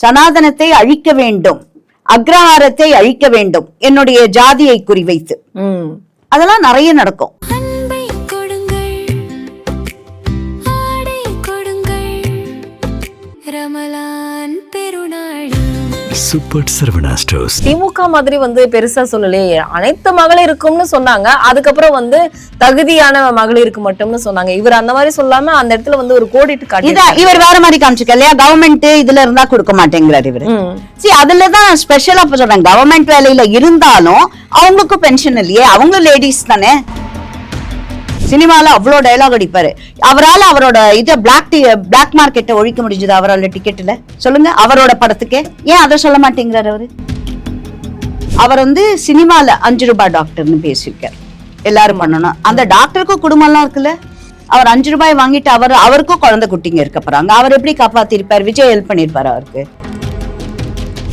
சனாதனத்தை அழிக்க வேண்டும், அக்ரஹாரத்தை அழிக்க வேண்டும் என்னுடைய ஜாதியை குறிவைத்து. அதெல்லாம் நிறைய நடக்கும். Super Saravana stores. திமுக மாதிரி பெருசா சொல்லலையே, அனைத்து மகளிருக்கும்னு சொன்னாங்க. அதுக்கப்புறம் தகுதியான மகளிருக்கு மட்டும்னு சொன்னாங்க. இவர் அந்த மாதிரி சொல்லாம அந்த இடத்துல ஒரு கோடிட்டு காட்டி இவர் வேற மாதிரி காமிச்சுக்க இல்லையா? கவர்மெண்ட் இதுல இருந்தா கொடுக்க மாட்டேங்கிறாரு இவரு. அதுலதான் ஸ்பெஷலா சொல்றேன், கவர்மெண்ட் வேலையில இருந்தாலும் அவங்களுக்கும் பென்ஷன் இல்லையே, அவங்களும் லேடிஸ் தானே. சினிமால அவ்வளோ டயலாக் அடிப்பாரு. அவரால் அவரோட இதை பிளாக் மார்க்கெட்டை ஒழிக்க முடிஞ்சது அவரோட டிக்கெட்ல? சொல்லுங்க, அவரோட படத்துக்கே ஏன் அதை சொல்ல மாட்டேங்கிறாரு அவரு? அவர் சினிமால 5 ரூபாய் டாக்டர்னு பேசியிருக்காரு. எல்லாரும் பண்ணணும். அந்த டாக்டருக்கும் குடும்பம் எல்லாம் இருக்குல்ல. அவர் 5 ரூபாய் வாங்கிட்டு அவருக்கும் குழந்தை குட்டிங்க இருக்க போறாங்க. அவர் எப்படி காப்பாத்திருப்பார்? விஜய் ஹெல்ப் பண்ணிருப்பாரு அவருக்கு.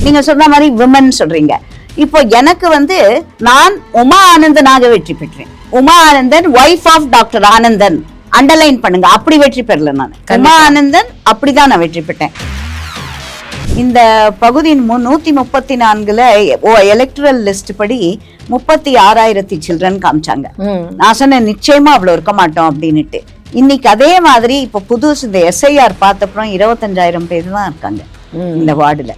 நீங்க சொன்ன மாதிரி விமன் சொல்றீங்க. இப்போ எனக்கு நான் உமா ஆனந்தனாக வெற்றி பெற்றேன். Uma Anandan wife of doctor Anandan, underline பண்ணுங்க. அப்படி வெற்றி பெறல நான். உமா ஆனந்தன் அப்படிதான் நான் வெற்றி பெற்றேன். இந்த பகுதியின் 134ல எலக்ட்ரல் லிஸ்ட் படி 36,000 சில்ட்ரன் காமிச்சாங்க. நான் சொன்னேன் நிச்சயமா அவ்வளவு இருக்க மாட்டோம் அப்படின்னுட்டு. இன்னைக்கு அதே மாதிரி இப்ப புதுசு இந்த SIR பார்த்தப்புறம் 25,000 பேர் தான் இருக்காங்க இந்த வார்டுல.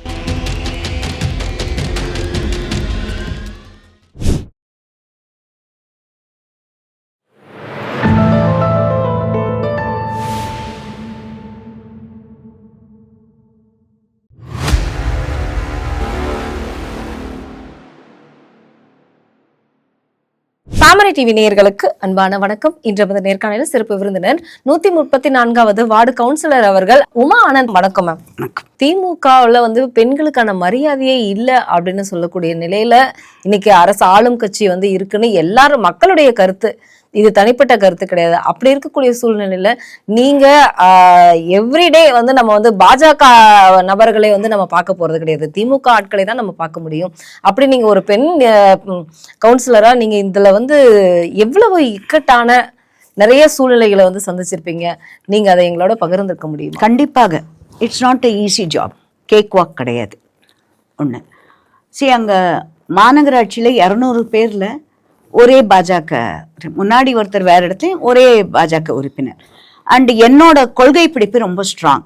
தாமரை டிவி நேயர்களுக்கு அன்பான வணக்கம். இன்று நேர்காணலில் சிறப்பு விருந்தினர் 134வது வார்டு கவுன்சிலர் அவர்கள் உமா ஆனந்த். வணக்கம் மேம். திமுகவுல பெண்களுக்கான மரியாதையே இல்லை அப்படின்னு சொல்லக்கூடிய நிலையில இன்னைக்கு அரசு ஆளும் கட்சி இருக்குன்னு எல்லாரும் மக்களுடைய கருத்து. இது தனிப்பட்ட கருத்து கிடையாது. அப்படி இருக்கக்கூடிய சூழ்நிலையில நீங்க எவ்ரிடே நம்ம பாஜக நபர்களை நம்ம பார்க்க போறது கிடையாது. திமுக ஆட்களை தான் நம்ம பார்க்க முடியும். அப்படி நீங்க ஒரு பெண் கவுன்சிலரா நீங்க இதுல எவ்வளவு இக்கட்டான நிறைய சூழ்நிலைகளை சந்திச்சிருப்பீங்க. நீங்க அதை எங்களோட பகிர்ந்திருக்க முடியும்? கண்டிப்பாக. It's not a easy job. Cake walk கிடையாது. ஒண்ணு அங்க மாநகராட்சியில 200 பேர்ல ஒரே பாஜக, முன்னாடி ஒருத்தர் வேற இடத்துல ஒரே பாஜக உறுப்பினர். அண்ட் என்னோட கொள்கை பிடிப்பு ரொம்ப ஸ்ட்ராங்.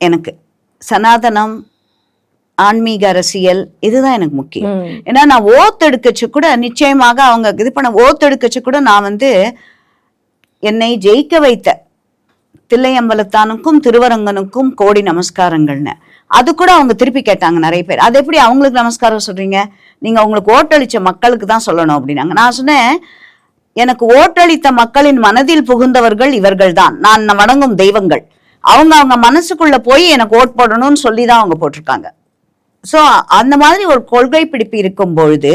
எனக்கு சனாதனம், ஆன்மீக அரசியல் இதுதான் எனக்கு முக்கியம். ஏன்னா நான் ஓத்தெடுக்கச்சு கூட நிச்சயமாக அவங்க இது பண்ண ஓத்தெடுக்கச்சு கூட நான் என்னை ஜெயிக்க வைத்த தில்லையம்பலத்தானுக்கும் திருவரங்கனுக்கும் கோடி நமஸ்காரங்கள்னு அது கூட அவங்க திருப்பி கேட்டாங்க நிறைய பேர். அது எப்படி அவங்களுக்கு நமஸ்காரம் சொல்றீங்க? நீங்க உங்களுக்கு ஓட்டளிச்ச மக்களுக்கு தான் சொல்லணும் அப்படின்னாங்க. நான் சொன்னேன், எனக்கு ஓட்டளித்த மக்களின் மனதில் புகுந்தவர்கள் இவர்கள் தான், நான் வணங்கும் தெய்வங்கள். அவங்க மனசுக்குள்ள போய் எனக்கு ஓட் போடணும்னு சொல்லிதான் அவங்க போட்டிருக்காங்க. சோ அந்த மாதிரி ஒரு கொள்கை பிடிப்பு இருக்கும் பொழுது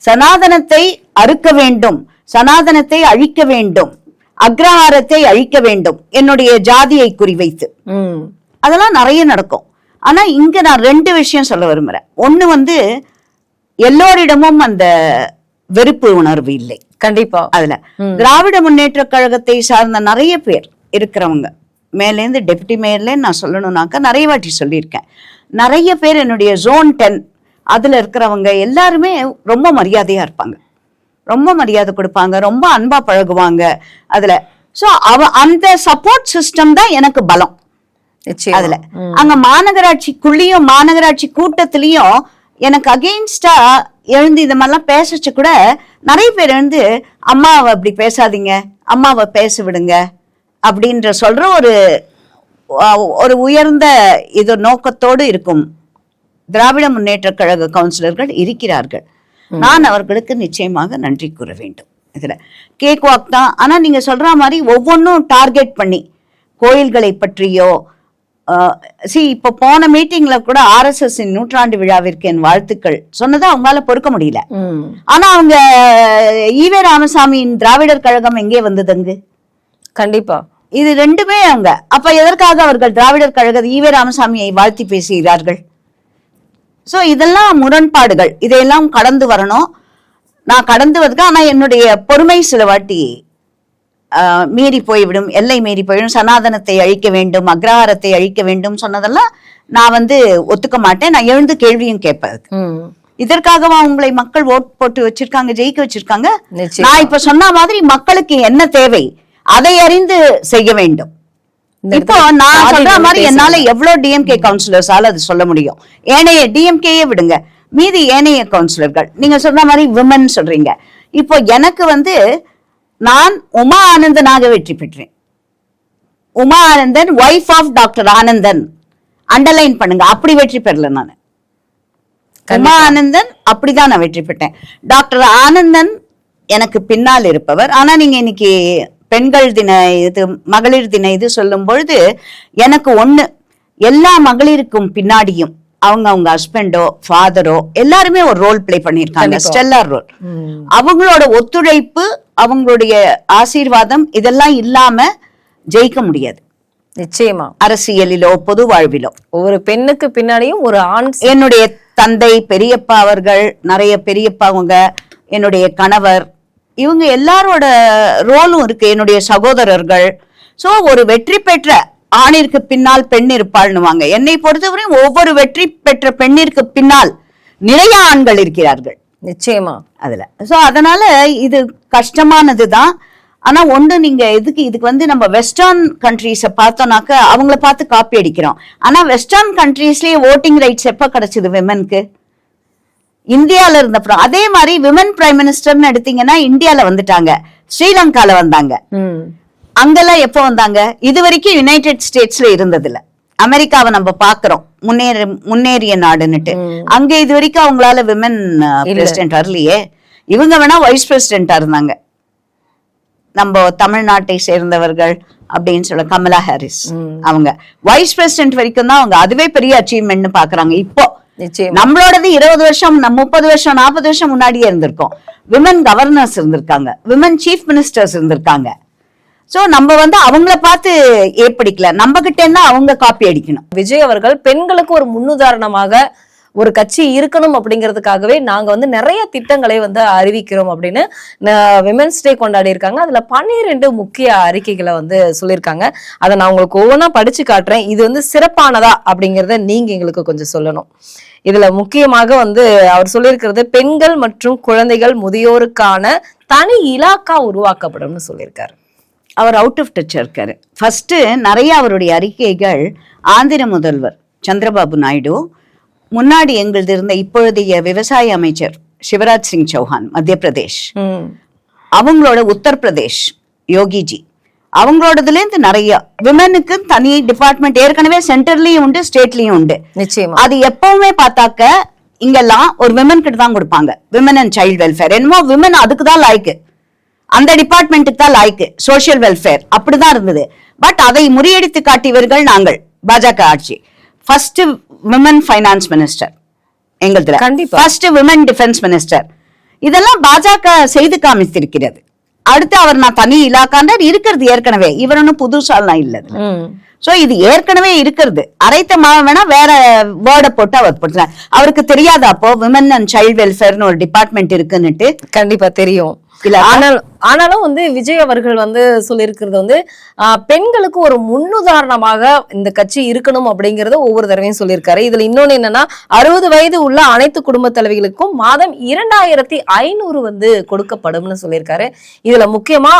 சனாதனத்தை அறுக்க வேண்டும், சனாதனத்தை அழிக்க வேண்டும், அக்ரஹாரத்தை அழிக்க வேண்டும் என்னுடைய ஜாதியை குறிவைத்து அதெல்லாம் நிறைய நடக்கும். ஆனா இங்க நான் 2 விஷயம் சொல்ல விரும்புறேன். ஒண்ணு எல்லோரிடமும் அந்த வெறுப்பு உணர்வு இல்லை. கண்டிப்பா. அதுல திராவிட முன்னேற்ற கழகத்தை சார்ந்த நிறைய பேர் இருக்கிறவங்க, மேலேருந்து டெப்டி மேயர்ல நான் சொல்லணும்னாக்கா நிறைய வாட்டி சொல்லியிருக்கேன். நிறைய பேர் என்னுடைய ஜோன் 10 அதுல இருக்கிறவங்க எல்லாருமே ரொம்ப மரியாதையா இருப்பாங்க, ரொம்ப மரியாதை கொடுப்பாங்க, ரொம்ப அன்பா பழகுவாங்க அதுல. சோ அந்த சப்போர்ட் சிஸ்டம் தான் எனக்கு பலம். அதுல அங்க மாநகராட்சிக்குள்ளேயும் மாநகராட்சி கூட்டத்திலயும் எனக்கு அகெயின்ஸ்டா எழுந்து இந்த மாதிரிலாம் பேசச்சு கூட நிறைய பேர் அம்மாவை அப்படி பேசாதீங்க, அம்மாவை பேச விடுங்க அப்படின்ற சொல்ற ஒரு உயர்ந்த இது நோக்கத்தோடு இருக்கும் திராவிட முன்னேற்ற கழக கவுன்சிலர்கள் இருக்கிறார்கள். நான் அவர்களுக்கு நிச்சயமாக நன்றி கூற வேண்டும். இதுல கேக் வாக் தான். ஆனா நீங்க சொல்ற மாதிரி ஒவ்வொன்றும் டார்கெட் பண்ணி கோயில்களை பற்றியோ இப்ப போன மீட்டிங்ல கூட RSS நூற்றாண்டு விழாவிற்கு என் வாழ்த்துக்கள் சொன்னதை அவங்களால பொறுக்க முடியல. ஆனா அவங்க ஈவே ராமசாமியின் திராவிடர் கழகம் எங்கே வந்ததுங்க? கண்டிப்பா இது 2மே அவங்க. அப்ப எதற்காக அவர்கள் திராவிடர் கழக ஈவே ராமசாமியை வாழ்த்தி பேசுகிறார்கள்? சோ இதெல்லாம் முரண்பாடுகள். இதையெல்லாம் கடந்து வரணும். நான் கடந்து வருது. ஆனா என்னுடைய பொறுமை சில வாட்டி மீறி போய்விடும், எல்லை மீறி போய்விடும், சனாதனத்தை அழிக்க வேண்டும், அக்ரஹாரத்தை அழிக்க வேண்டும் சொன்னதெல்லாம் நான் ஒத்துக்க மாட்டேன். நான் எழுந்து கேள்வியும் கேட்பேன். இதற்காகவா உங்களை மக்கள் ஓட் போட்டு வச்சிருக்காங்க, ஜெயிக்க வச்சிருக்காங்க? நான் இப்ப சொன்ன மாதிரி மக்களுக்கு என்ன தேவை அதை அறிந்து செய்ய வேண்டும். இப்போ நான் சொல்ற மாதிரி என்னால எவ்வளவு டிஎம்கே கவுன்சிலர்ஸால அது சொல்ல முடியும். ஏனைய டிஎம்கேயே விடுங்க, மீதி ஏனைய கவுன்சிலர்கள் நீங்க சொன்ன மாதிரி விமன் சொல்றீங்க. இப்போ எனக்கு நான் உமா ஆனந்தனாக வெற்றி பெற்றேன். Uma Anandan wife of doctor Anandan, underline பண்ணுங்க, அப்படி வெற்றி பெறல நான். உமா ஆனந்தன் அப்படிதான் நான் வெற்றி பெற்றேன். டாக்டர் ஆனந்தன் எனக்கு பின்னால் இருப்பவர். ஆனா நீங்க இன்னைக்கு பெண்கள் தின இது, மகளிர் தின இது சொல்லும் பொழுது எனக்கு எல்லா மகளிருக்கும் பின்னாடியும் அவங்க ஹஸ்பண்டோ ஃபாதரோ எல்லாருமே ஒரு ரோல் பிளே பண்ணிருக்காங்க, ஸ்டெல்லார் ரோல். அவங்களோட ஒத்துழைப்பு, அவங்களுடைய ஆசீர்வாதம் இதெல்லாம் இல்லாம ஜெயிக்க முடியாது. நிச்சயமா அரசியலிலோ பொது வாழ்விலோ ஒவ்வொரு பெண்ணுக்கு பின்னாடியும் ஒரு ஆண். என்னுடைய தந்தை பெரியப்பா அவர்கள், நிறைய பெரியப்பாவங்க, என்னுடைய கணவர், இவங்க எல்லாரோட ரோலும் இருக்கு, என்னுடைய சகோதரர்கள். சோ ஒரு வெற்றி பெற்ற ஆணிற்கு பின்னால் பெண் இருப்பாள்னுவாங்க. என்னை பொறுத்தவரை ஒவ்வொரு வெற்றி பெற்ற பெண்ணிற்கு பின்னால் நிறைய ஆண்கள் இருக்கிறார்கள். நிச்சயமா அதுல. சோ அதனால இது கஷ்டமானதுதான். ஆனா நீங்க இதுக்கு நம்ம வெஸ்டர்ன் கண்ட்ரீஸ பார்த்தோம்னாக்க அவங்கள பார்த்து காப்பி அடிக்கிறோம். ஆனா வெஸ்டர்ன் கண்ட்ரீஸ்லயே ஓட்டிங் ரைட்ஸ் எப்ப கிடைச்சது விமனுக்கு? இந்தியால இருந்தப்பறம். அதே மாதிரி விமன் பிரைம் மினிஸ்டர்னு எடுத்தீங்கன்னா இந்தியால வந்துட்டாங்க, ஸ்ரீலங்கால வந்தாங்க, அங்கெல்லாம் எப்ப வந்தாங்க? இது வரைக்கும் யுனைடெட் ஸ்டேட்ஸ்ல இருந்தது இல்ல. அமெரிக்காவை நம்ம பாக்குறோம் முன்னேறிய நாடுன்னுட்டு. அங்க இது வரைக்கும் அவங்களால விமன் பிரசிடென்ட் வரலையே. இவங்க வேணா வைஸ் பிரசிடென்டா இருந்தாங்க. நம்ம தமிழ்நாட்டை சேர்ந்தவர்கள் அப்படின்னு சொல்ல கமலா ஹாரிஸ், அவங்க வைஸ் பிரசிடென்ட் வரைக்கும் தான் அவங்க. அதுவே பெரிய அச்சீவ்மெண்ட் பாக்குறாங்க. இப்போ நம்மளோடது 20 வருஷம் 30 வருஷம் 40 வருஷம் முன்னாடியே இருந்திருக்கோம். விமன் கவர்னர்ஸ் இருந்திருக்காங்க, விமன் சீஃப் மினிஸ்டர்ஸ் இருந்திருக்காங்க. சோ நம்ம அவங்கள பார்த்து ஏற்படிக்கல, நம்ம கிட்ட இருந்தா அவங்க காப்பி அடிக்கணும். விஜய் அவர்கள் பெண்களுக்கு ஒரு முன்னுதாரணமாக ஒரு கட்சி இருக்கணும் அப்படிங்கிறதுக்காகவே நாங்க நிறைய திட்டங்களை அறிவிக்கிறோம் அப்படின்னு விமென்ஸ் டே கொண்டாடி இருக்காங்க. அதுல 12 முக்கிய அறிக்கைகளை சொல்லியிருக்காங்க. அதை நான் உங்களுக்கு ஒவ்வொன்றா படிச்சு காட்டுறேன். இது சிறப்பானதா அப்படிங்கிறத நீங்க எங்களுக்கு கொஞ்சம் சொல்லணும். இதுல முக்கியமாக அவர் சொல்லியிருக்கிறது, பெண்கள் மற்றும் குழந்தைகள் முதியோருக்கான தனி இலாக்கா உருவாக்கப்படும் சொல்லியிருக்காரு. அவர் அவுட் ஆஃப் டச் இருக்காரு. ஃபர்ஸ்ட் நிறைய அவருடைய அறிக்கைகள் ஆந்திர முதல்வர் சந்திரபாபு நாயுடு, முன்னாடி எங்களது இருந்த இப்பொழுதைய விவசாய அமைச்சர் சிவராஜ் சிங் சௌஹான் மத்திய பிரதேஷ், அவங்களோட உத்தரப்பிரதேஷ் யோகிஜி, அவங்களோடதுல இருந்து நிறைய விமனுக்கு தனி டிபார்ட்மெண்ட் ஏற்கனவே சென்டர்லயும் உண்டு, ஸ்டேட்லயும் உண்டு. நிச்சயமா அது எப்பவுமே பார்த்தாக்க இங்கெல்லாம் ஒரு விமன் கிட்ட தான் கொடுப்பாங்க. விமன் அண்ட் சைல்ட் வெல்ஃபேர் என்னமோ விமன் அதுக்குதான் லாய்க்கு, அந்த டிபார்ட்மெண்ட்டுக்கு தான் லாய்க்கு, சோசியல் வெல்ஃபேர் அப்படிதான் இருந்தது. பட் அதை முறியடித்து காட்டியவர்கள் நாங்கள் பாஜக ஆட்சி. ஃபர்ஸ்ட் விமன் ஃபைனான்ஸ் மினிஸ்டர் எங்களதுல, ஃபர்ஸ்ட் விமன் டிஃபென்ஸ் மினிஸ்டர், இதெல்லாம் பாஜக செய்து காமித்திருக்கிறது. அடுத்து அவர் நான் தனி இலாக்காண்டர் இருக்கிறது ஏற்கனவே, இவர் ஒன்னும் புதுசாலாம் இல்ல. சோ இது ஏற்கனவே இருக்கிறது. அரைத்த மாவு வேணா வேற வேர்டை போட்டு அவர் போட்டுறார். அவருக்கு தெரியாதா அப்போ விமன் அண்ட் சைல்ட் வெல்ஃபேர்னு ஒரு டிபார்ட்மெண்ட் இருக்குன்னுட்டு? கண்டிப்பா தெரியும். ஆனாலும் விஜய் அவர்கள் சொல்லியிருக்கிறது பெண்களுக்கு ஒரு முன்னுதாரணமாக இந்த கட்சி இருக்கணும் அப்படிங்கறத ஒவ்வொரு தடவையும் சொல்லியிருக்காரு. இதுல இன்னொன்னு என்னன்னா, 60 வயது உள்ள அனைத்து குடும்ப தலைவிகளுக்கும் மாதம் 2500 கொடுக்கப்படும்னு சொல்லியிருக்காரு. இதுல முக்கியமா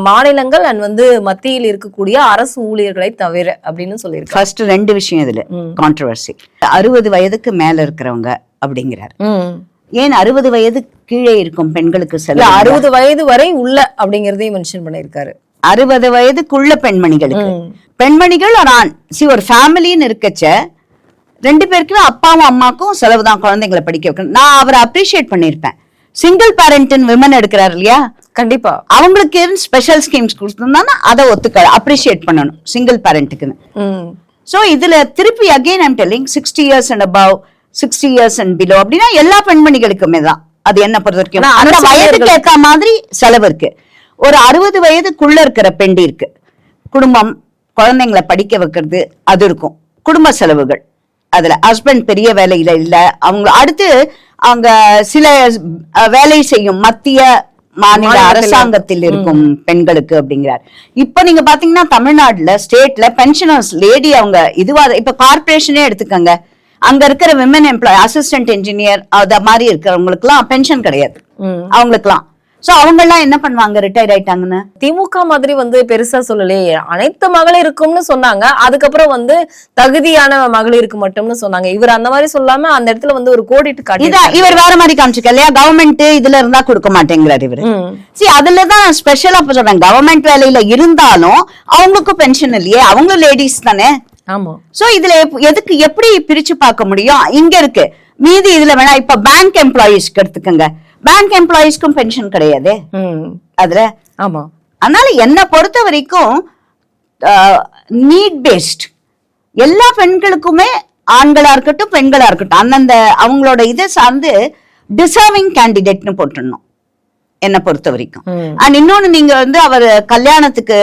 மாநிலங்கள் அண்ட் மத்தியில் இருக்கக்கூடிய அரசு ஊழியர்களை தவிர அப்படின்னு சொல்லியிருக்காரு. ஃபர்ஸ்ட் 2 விஷயம் இதுல கான்ட்ரோவர்சி. 60 வயதுக்கு மேல இருக்கிறவங்க அப்படிங்கிறார். ஏன் 60 வயது கீழே இருக்கும் பெண்களுக்கு 60 வயது வரை உள்ள அப்படிங்கறதையும் மென்ஷன் பண்ணிருக்காரு. 60 வயதுக்குள்ள பெண்மணிகளுக்கு, பெண்மணிகள் ஒரு ஆண் ஒரு ஃபேமிலின்னு இருக்கச்ச 2 பேருக்குமே அப்பாவும் அம்மாக்கும் செலவுதான் குழந்தைங்களை படிக்க வைக்கணும். நான் அவரை அப்ரிஷியேட் பண்ணிருப்பேன். சிங்கிள் பேரண்ட் விமன் எடுக்கிறாரு இல்லையா, கண்டிப்பா அவங்களுக்கு ஸ்பெஷல் ஸ்கீம்ஸ் கொடுத்திருந்தாங்கன்னா அதை ஒத்துக்க அப்ரிஷியேட் பண்ணணும் சிங்கிள் பேரண்ட்டுக்குன்னு. சோ இதுல திருப்பி again I'm telling 60 years and above, 60 years and below அப்படின்னா எல்லா பெண்மணிகளுக்குமே தான். அது என்ன பொறுத்த வரைக்கும் அந்த வயதுக்கு ஏற்ற மாதிரி செலவு இருக்கு. ஒரு 60 வயதுக்குள்ள இருக்கிற பெண்டி இருக்கு, குடும்பம் குழந்தைங்களை படிக்க வைக்கிறது அது இருக்கும், குடும்ப செலவுகள். அதுல ஹஸ்பண்ட் பெரிய வேலையில இல்ல, அவங்க அடுத்து அவங்க சில வேலை செய்யும் மத்திய மாநில அரசாங்கத்தில் இருக்கும் பெண்களுக்கு அப்படிங்கிறார். இப்ப நீங்க பாத்தீங்கன்னா தமிழ்நாடுல ஸ்டேட்ல பென்ஷனர்ஸ் லேடி அவங்க இதுவா இப்ப கார்பரேஷனே எடுத்துக்கங்க, அங்க இருக்கிற விமன் எம்ப்ளாய் அசிஸ்டன்ட் இன்ஜினியர் அத மாதிரி இருக்கிறவங்களுக்கு எல்லாம் பென்ஷன் கிடையாது அவங்களுக்கு எல்லாம். சோ அவங்க எல்லாம் என்ன பண்ணுவாங்க ரிட்டையர் ஆயிட்டாங்கன்னு? திமுக மாதிரி வந்து பெருசா சொல்லலையே, அனைத்து மகளிருக்கும்னு சொன்னாங்க. அதுக்கப்புறம் வந்து தகுதியான மகளிருக்கு மட்டும்னு சொன்னாங்க. இவர் அந்த மாதிரி சொல்லாம அந்த இடத்துல வந்து ஒரு கோடிட்டு காட்டி இவர் வேற மாதிரி காமிச்சிருக்க இல்லையா, கவர்மெண்ட் இதுல இருந்தா கொடுக்க மாட்டேங்கிறாரு இவரு. சரி, அதுலதான் ஸ்பெஷலா சொல்றேன், கவர்மெண்ட் வேலையில இருந்தாலும் அவங்களுக்கும் பென்ஷன் இல்லையே, அவங்க லேடிஸ் தானே. ஆமா. சோ இதுல எதுக்கு எப்படி பிரிச்சு பார்க்க முடியும்? இங்க இருக்கு மீதி இதுல வேணா. இப்ப பேங்க் எம்ப்ளாயிஸ்க்கு எடுத்துக்கங்க, பேங்க் எம்ப்ளாயிஸ்க்கும் பென்ஷன் கிடையாது அதுல. ஆமா. அதனால என்ன பொறுத்த வரைக்கும் நீட் பேஸ்ட் எல்லா பெண்களுக்குமே, ஆண்களா இருக்கட்டும் பெண்களா இருக்கட்டும், அந்தந்த அவங்களோட இதை சார்ந்து டிசர்விங் கேண்டிடேட்னு போட்டுடணும் என்ன பொறுத்த வரைக்கும். அண்ட் இன்னொன்னு, நீங்க வந்து அவர் கல்யாணத்துக்கு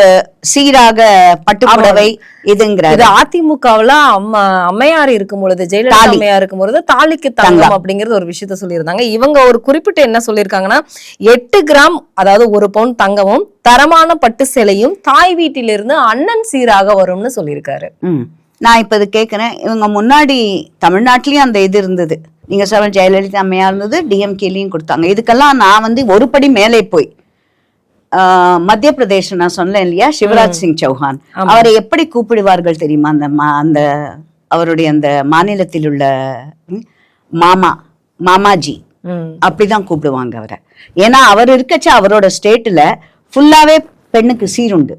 சீராக பட்டுப்புடவை இதுங்கிறது அதிமுகவுல அம்மையார் இருக்கும் பொழுது, ஜெயலலிதா அம்மையார் இருக்கும் பொழுது தாலிக்கு தங்கம் அப்படிங்கறது ஒரு விஷயத்த சொல்லியிருந்தாங்க. இவங்க ஒரு குறிப்பிட்ட என்ன சொல்லியிருக்காங்கன்னா, 8 கிராம் அதாவது 1 பவுன் தங்கமும் தரமான பட்டு சேலையும் தாய் வீட்டிலிருந்து அண்ணன் சீராக வரும்னு சொல்லியிருக்காரு. நான் இப்ப இது கேக்குறேன், இவங்க முன்னாடி தமிழ்நாட்டிலயும் அந்த இது இருந்தது, நீங்க சொல்ற ஜெயலலிதா அம்மையா இருந்தது, டிஎம்கேலையும் கொடுத்தாங்க. இதுக்கெல்லாம் நான் வந்து ஒரு படி மேலே போய் மத்திய பிரதேச நான் சொன்னேன் இல்லையா, சிவராஜ் சிங் சௌஹான், அவரை எப்படி கூப்பிடுவார்கள் தெரியுமா? அந்த அவருடைய அந்த மாநிலத்தில் உள்ள மாமாஜி அப்படிதான் கூப்பிடுவாங்க அவரை. ஏன்னா அவர் இருக்கச்ச அவரோட ஸ்டேட்ல ஃபுல்லாவே பெண்ணுக்கு சீருண்டு,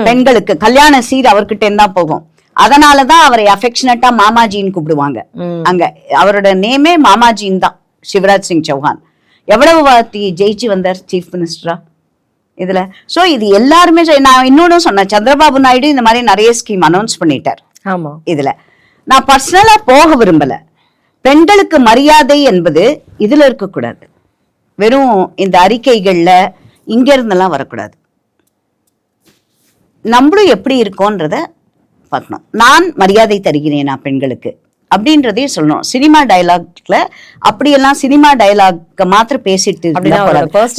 பெண்களுக்கு கல்யாண சீர் அவர்கிட்ட இருந்தா போகும். அதனாலதான் அவரை அஃபெக்ஷனட்டா மாமாஜின்னு கூப்பிடுவாங்க. அங்க அவரோட நேமே மாமாஜின்னு தான், சிவராஜ் சிங் சௌஹான். எவ்வளவு வாட்டி ஜெயிச்சு வந்தார் சீஃப் மினிஸ்டரா இதுல. சோ இது எல்லாருமே நான் இன்னொன்னு சொன்னேன், சந்திரபாபு நாயுடு இந்த மாதிரி நிறைய ஸ்கீம் அனௌன்ஸ் பண்ணிட்டார். ஆமா. இதுல நான் பர்சனலா போக விரும்பல. பெண்களுக்கு மரியாதை என்பது இதுல இருக்கக்கூடாது, வெறும் இந்த அறிக்கைகள்ல இங்க இருந்தெல்லாம் வரக்கூடாது. நம்மளும் எப்படி இருக்கோன்றத பார்க்கணும். நான் மரியாதை தருகிறேனா பெண்களுக்கு அப்படின்றதே சொல்லணும். சினிமா டயலாக்ல அப்படியெல்லாம் சினிமா டயலாக் மாத்திரம் பேசிட்டு,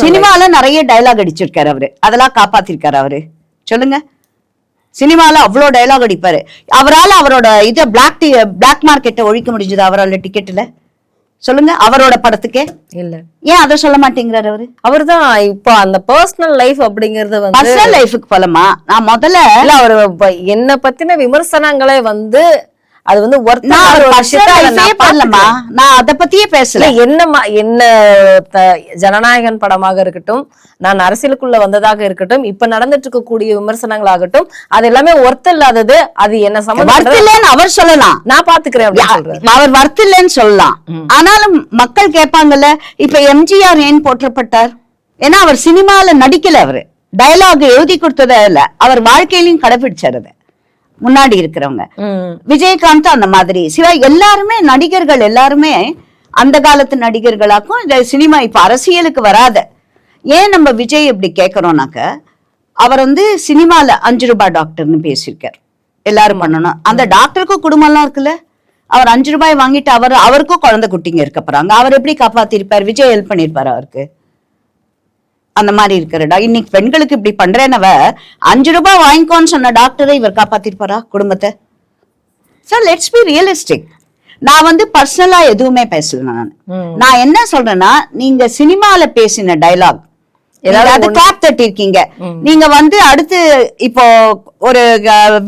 சினிமால நிறைய டயலாக் அடிச்சிருக்காரு அவரு, அதெல்லாம் காப்பாத்திருக்காரு அவரு. சொல்லுங்க, சினிமால அவ்வளவு டயலாக் அடிப்பாரு. அவரால் அவரோட இதை பிளாக் மார்க்கெட்டை ஒழிக்க முடிஞ்சது அவரால் டிக்கெட்ல? சொல்லுங்க, அவரோட படத்துக்கே இல்ல. ஏன் அதை சொல்ல மாட்டேங்கிறாரு அவரு? அவர்தான் இப்ப அந்த பர்சனல் லைஃப் அப்படிங்கறது வந்து பர்சனல் லைஃபுக்கு போலமா? நான் முதல்ல அவரு என்ன பத்தின விமர்சனங்களை வந்து அது வந்து நான் அத பத்தியே பேசல. என்ன ஜனநாயகன் படமாக இருக்கட்டும், நான் அரசியலுக்குள்ள வந்ததாக இருக்கட்டும், இப்ப நடந்துட்டு இருக்கக்கூடிய விமர்சனங்களாகட்டும், அது எல்லாமே ஒர்த் இல்லாதது. அது என்ன சம்பந்தம் அவர் சொல்லலாம், நான் பாத்துக்கிறேன் அவர் வர்த் இல்லைன்னு சொல்லலாம். ஆனாலும் மக்கள் கேட்பாங்கல்ல, இப்ப எம்ஜிஆர் ஏன் போற்றப்பட்டார்? ஏன்னா அவர் சினிமால நடிக்கல, அவரு டயலாக் எழுதி கொடுத்தத இல்ல, அவர் வாழ்க்கையிலையும் கடைபிடிச்சாரு முன்னாடி இருக்கிறவங்க. விஜயகாந்த் அந்த மாதிரி, சிவா எல்லாருமே நடிகர்கள், எல்லாருமே அந்த காலத்து நடிகர்களாக்கும். இந்த சினிமா இப்ப அரசியலுக்கு வராத. ஏன் நம்ம விஜய் எப்படி கேட்கறோம்னாக்க, அவர் வந்து சினிமால 5 ரூபாய் டாக்டர்னு பேசியிருக்காரு, எல்லாரும் பண்ணணும். அந்த டாக்டருக்கும் குடும்பம் எல்லாம் இருக்குல்ல, அவர் 5 ரூபாய் வாங்கிட்டு அவருக்கும் குழந்தை குட்டிங்க இருக்க போறாங்க, அவர் எப்படி காப்பாத்திருப்பார்? விஜய் ஹெல்ப் பண்ணிருப்பாரு அவருக்கு? அந்த மாதிரி இருக்கிறடா. இன்னைக்கு பெண்களுக்கு இப்படி பண்றேனவ 5 ரூபாய் வாங்கிக்கோன்னு சொன்ன டாக்டரை இவர் காப்பாத்திருப்பாரா குடும்பத்தை? So let's be realistic. நான் வந்து பர்சனலா எதுவுமே பேசல. நான் என்ன சொல்றேன்னா, நீங்க சினிமால பேசின டயலாக் ஏதாவது கிளாப் தட்டி இருக்கீங்க, நீங்க வந்து அடுத்து இப்போ ஒரு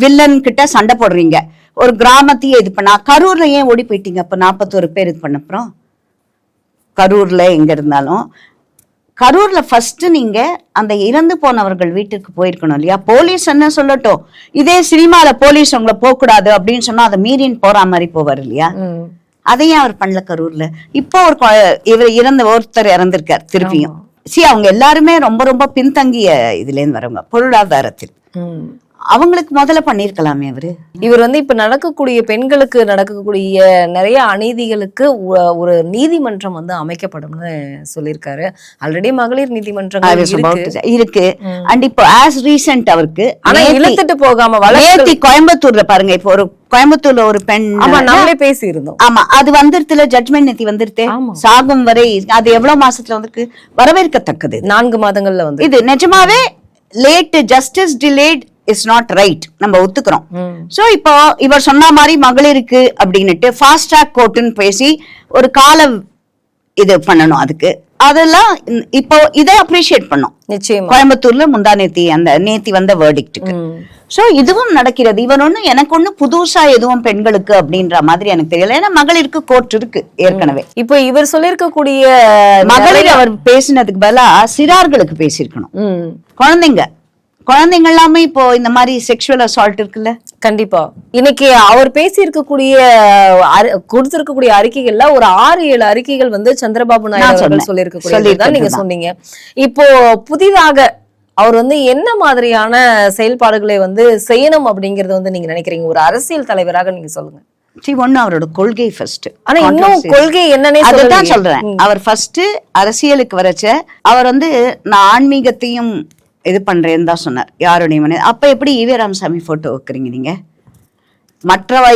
வில்லன் கிட்ட சண்டை போடுறீங்க, ஒரு கிராமத்தையே இது பண்ணா, கரூர்ல ஏன் ஓடி போயிட்டீங்க? அப்ப 41 பேர் இது பண்ண அப்புறம் கரூர்ல எங்க இருந்தாலும், கரூர்ல ஃபர்ஸ்ட் நீங்க அந்த இறந்து போனவர்கள் வீட்டுக்கு போயிருக்கணும் இல்லையா? போலீஸ் என்ன சொல்லட்டும், இதே சினிமால போலீஸ் உங்களை போக கூடாது அப்படின்னு சொன்னா அதை மீறின்னு போற மாதிரி போவார் இல்லையா? அதையும் அவர் பண்ணல கரூர்ல. இப்போ இவர் ஒருத்தர் இறந்திருக்கார் திருப்பியும். அவங்க எல்லாருமே ரொம்ப ரொம்ப பின்தங்கிய இதுல இருந்து வரவங்க பொருளாதாரத்தில். அவங்களுக்கு முதல்ல பண்ணிருக்கலாமே அவரு. இவர் வந்து இப்ப நடக்கக்கூடிய பெண்களுக்கு நடக்கக்கூடிய நிறைய அநீதிகளுக்கு ஒரு நீதிமன்றம் வந்து அமைக்கப்படும்னு சொல்லியிருக்காரு. ஆல்ரெடி மகளிர் நீதிமன்றம் இருக்கு. அண்ட் இப்போ ஆஸ் ரீசென்ட் அவருக்கு ஆனா இழுத்துட்டு போகாம நேத்தி கோயம்புத்தூர்ல பாருங்க, இப்போ ஒரு கோயம்புத்தூர்ல ஒரு பெண், ஆமா நம்மளே பேசி இருந்தோம். ஆமா அது வந்துருத்துல ஜட்மெண்ட் நேத்தி வந்துருத்தே, சாகும் வரை. அது எவ்வளவு மாசத்துல வந்திருக்கு, வரவேற்கத்தக்கது. 4 மாதங்கள்ல வந்து இது நிஜமாவே late justice delayed is not right, நம்ம ஒத்துக்கிறோம். சோ இப்போ இவர் சொன்ன மாதிரி மகளிருக்கு அப்படின்னுட்டு ஃபாஸ்ட் ட்ராக் கோர்ட்டுன்னு பேசி ஒரு கால இது பண்ணணும். அதுக்கு அதெல்லாம் இப்போ இதை அப்ரிஷியேட் பண்ணோம். நிச்சயமா கோயம்புத்தூர்ல முந்தா நேத்தி வந்த வேர்டிக்ட்டுக்கு. சோ இதுவும் நடக்கிறது. இவன் எனக்கு ஒண்ணு புதுசா எதுவும் பெண்களுக்கு அப்படின்ற மாதிரி எனக்கு தெரியல. ஏன்னா மகளிருக்கு கோர்ட் இருக்கு ஏற்கனவே. இப்போ இவர் சொல்லிருக்கக்கூடிய மகளிர் அவர் பேசினதுக்கு பதிலா சிறார்களுக்கு பேசியிருக்கணும். குழந்தைங்க எல்லாமே இப்போ இந்த மாதிரி செக்ஷுவல் அசால்ட் இருக்குல்ல. கண்டிப்பா இன்னைக்கு அவர் பேசி இருக்கக்கூடிய கொடுத்திருக்கக்கூடிய அறிக்கைகள்ல ஒரு 6-7 அறிக்கைகள் வந்து சந்திரபாபு நாயுடு அவர்கள் சொல்லியிருக்கக்கூடியதான் நீங்க சொன்னீங்க. இப்போ புதிதாக அவர் வந்து என்ன மாதிரியான செயல்பாடுகளை வந்து செய்யணும் அப்படிங்கறது வந்து நீங்க நினைக்கிறீங்க ஒரு அரசியல் தலைவராக? நீங்க சொல்லுங்க. ஒண்ணு அவரோட கொள்கை ஃபர்ஸ்ட். ஆனா இன்னும் கொள்கை என்னன்னே அதுதான் சொல்றேன். அவர் ஃபர்ஸ்ட் அரசியலுக்கு வரச்ச அவர் வந்து நான் ஆன்மீகத்தையும் இது பண்றேன்னு தான் சொன்னார். யாருடைய மன அப்ப எப்படி ஈவே ராமசாமி போட்டோ வைக்கிறீங்க நீங்க?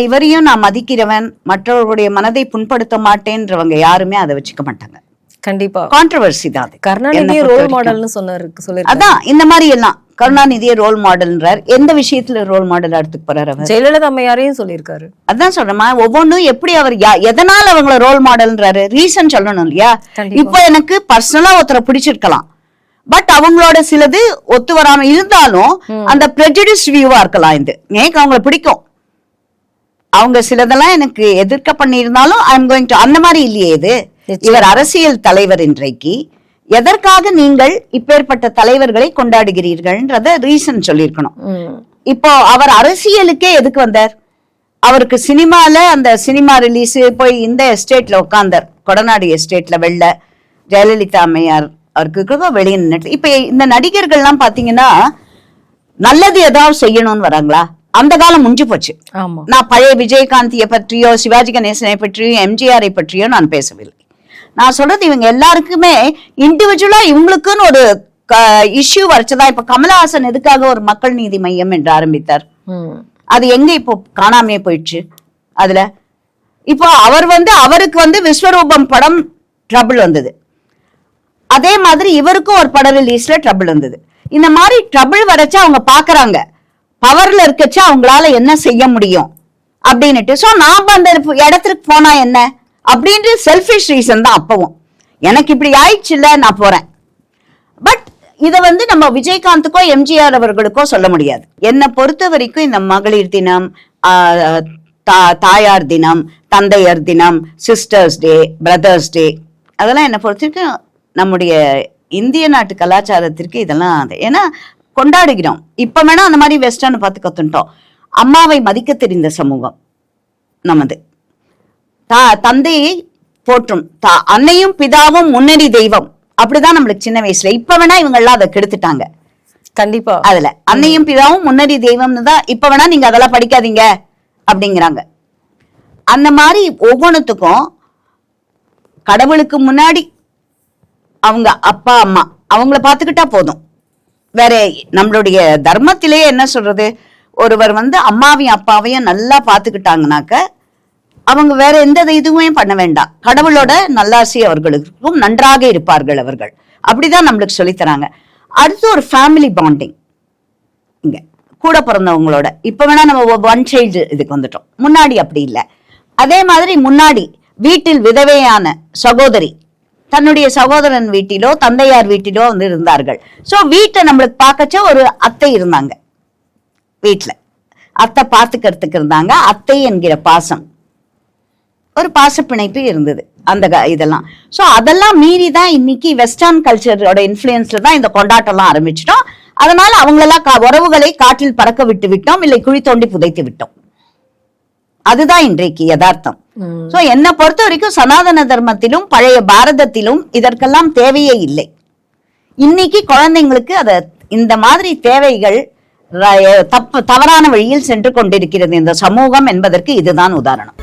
இவரையும் நான் மதிக்கிறவன், மற்றவர்களுடைய மனதை புண்படுத்த மாட்டேன்றவங்க யாருமே அதை வச்சுக்க மாட்டாங்க. கண்டிப்பா கான்ட்ரவர்சி தான் அது. கருணாநிதியை ரோல் மாடல்னு சொன்னாரு. அதான் இந்த மாதிரி எல்லாம் கருணாநிதியை ரோல் மாடல்ன்றார். எந்த விஷயத்துல ரோல் மாடல் எடுத்துக்கு போறாரு அவர்? ஜெயலலிதா அம்மையாரையும் சொல்லியிருக்காரு. அதான் சொல்றேன், ஒவ்வொன்னும் எப்படி அவர் எதனால அவங்கள ரோல் மாடல்ன்றாரு, ரீசன் சொல்லணும் இல்லையா? இப்போ எனக்கு பர்சனலா ஒருத்தரை பிடிச்சிருக்கலாம், பட் அவங்களோட சிலது ஒத்து வராம இருந்தாலும் அந்த பிரெஜுடிஸ் வியூவா இருக்கலாம். இது எனக்கு அவங்கள பிடிக்கும், அவங்க சிலதெல்லாம் எனக்கு எதிர்க்க பண்ணியிருந்தாலும் ஐ எம் கோயிங் டு, அந்த மாதிரி இல்லையே இது. இவர் அரசியல் தலைவர். இன்றைக்கு எதற்காக நீங்கள் இப்பேற்பட்ட தலைவர்களை கொண்டாடுகிறீர்கள்ன்றத ரீசன் சொல்லியிருக்கணும். இப்போ அவர் அரசியலுக்கே எதுக்கு வந்தார்? அவருக்கு சினிமால அந்த சினிமா ரிலீஸ் போய் இந்த எஸ்டேட்ல உட்கார்ந்தார், கொடநாடு எஸ்டேட்ல. வெள்ள ஜெயலலிதா அம்மையார் அவருக்கு வெளியே நின்று. இப்ப இந்த நடிகர்கள் எல்லாம் பாத்தீங்கன்னா நல்லது ஏதாவது செய்யணும்னு வராங்களா? அந்த காலம் முடிஞ்சு போச்சு. நான் பழைய விஜயகாந்தியை பற்றியோ சிவாஜி கணேசனை பற்றியோ எம்ஜிஆரை பற்றியோ நான் பேசவில்லை. நான் சொல்றது இவங்க எல்லாருக்குமே இண்டிவிஜுவலா இவங்களுக்குன்னு ஒரு இஷ்யூ வரைச்சதா. இப்ப கமலஹாசன் எதுக்காக ஒரு மக்கள் நீதி மையம் என்று ஆரம்பித்தார்? அது எங்க இப்போ காணாமே போயிடுச்சு. அதுல இப்போ அவர் வந்து அவருக்கு வந்து விஸ்வரூபம் படம் ட்ரபிள் வந்தது, அதே மாதிரி இவருக்கும் ஒரு படம் ரிலீஸ்ல ட்ரபிள் வந்தது. இந்த மாதிரி ட்ரபிள் வரைச்சா அவங்க பாக்குறாங்க பவர்ல இருக்கச்சா அவங்களால என்ன செய்ய முடியும் அப்படின்னுட்டு. சோ நாம அந்த இடத்துக்கு போனா என்ன அப்படின்ற செல்ஃபிஷ் ரீசன் தான். அப்பவும் எனக்கு இப்படி ஆயிடுச்சு இல்ல, நான் போறேன். பட் இத வந்து நம்ம விஜயகாந்துக்கோ எம்ஜிஆர் அவர்களுக்கோ சொல்ல முடியாது. என்னை பொறுத்த வரைக்கும் இந்த மகளிர் தினம், தாயார் தினம், தந்தையர் தினம், சிஸ்டர்ஸ் டே, பிரதர்ஸ் டே, அதெல்லாம் என்னை பொறுத்த வரைக்கும் நம்முடைய இந்திய நாட்டு கலாச்சாரத்திற்கு இதெல்லாம் ஏன்னா கொண்டாடுகிறோம். இப்ப வேணா அந்த மாதிரி வெஸ்டர்ன் பார்த்து கத்துட்டோம். அம்மாவை மதிக்க தெரிந்த சமூகம் நமது. தந்தையை போற்றும், அன்னையும் பிதாவும் முன்னணி தெய்வம், அப்படிதான் நம்மளுக்கு சின்ன வயசுல. இப்ப வேணா இவங்க எல்லாம் அதை கெடுத்துட்டாங்க. கண்டிப்பா அதுல அன்னையும் பிதாவும் முன்னணி தெய்வம்னு தான் இப்ப வேணா நீங்க அதெல்லாம் படிக்காதீங்க அப்படிங்கிறாங்க. அந்த மாதிரி ஒவ்வொன்றுத்துக்கும் கடவுளுக்கு முன்னாடி அவங்க அப்பா அம்மா அவங்கள பாத்துக்கிட்டா போதும். வேற நம்மளுடைய தர்மத்திலேயே என்ன சொல்றது, ஒருவர் வந்து அம்மாவையும் அப்பாவையும் நல்லா பாத்துக்கிட்டாங்கனாக்க அவங்க வேற எந்த இதுவுமே பண்ண வேண்டாம். கடவுளோட நல்லாசி அவர்களுக்கும் நன்றாக இருப்பார்கள் அவர்கள். அப்படிதான் நம்மளுக்கு சொல்லித்தராங்க. அடுத்து ஒரு ஃபேமிலி பாண்டிங் இங்க கூட பிறந்தவங்களோட. இப்ப வேணா நம்ம ஒன் சைல்டு இதுக்கு வந்துட்டோம், முன்னாடி அப்படி இல்லை. அதே மாதிரி முன்னாடி வீட்டில் விதவையான சகோதரி தன்னுடைய சகோதரன் வீட்டிலோ தந்தையார் வீட்டிலோ வந்து இருந்தார்கள். சோ வீட்டை நம்மளுக்கு பார்க்கச்ச ஒரு அத்தை இருந்தாங்க, வீட்டுல அத்தை பார்த்துக்கிறதுக்கு இருந்தாங்க. அத்தை என்கிற பாசம், ஒரு பாச பிணைப்பு இருந்தது அந்த இதெல்லாம். சோ அதெல்லாம் மீறி தான் இன்னைக்கு வெஸ்டர்ன் கல்ச்சரோட இன்ஃபுளுன்ஸ்ல தான் இந்த கொண்டாட்டம்லாம் ஆரம்பிச்சிட்டோம். அதனால அவங்களெல்லாம் உறவுகளை காற்றில் பறக்க விட்டு விட்டோம், இல்லை குழி தோண்டி புதைத்து விட்டோம். அதுதான் இன்றைக்கு யதார்த்தம். சோ என்னை பொறுத்த வரைக்கும் சனாதன தர்மத்திலும் பழைய பாரதத்திலும் இதற்கெல்லாம் தேவையே இல்லை. இன்னைக்கு குழந்தைங்களுக்கு அத இந்த மாதிரி தேவைகள் தவறான வழியில் சென்று கொண்டிருக்கிறது இந்த சமூகம் என்பதற்கு இதுதான் உதாரணம்.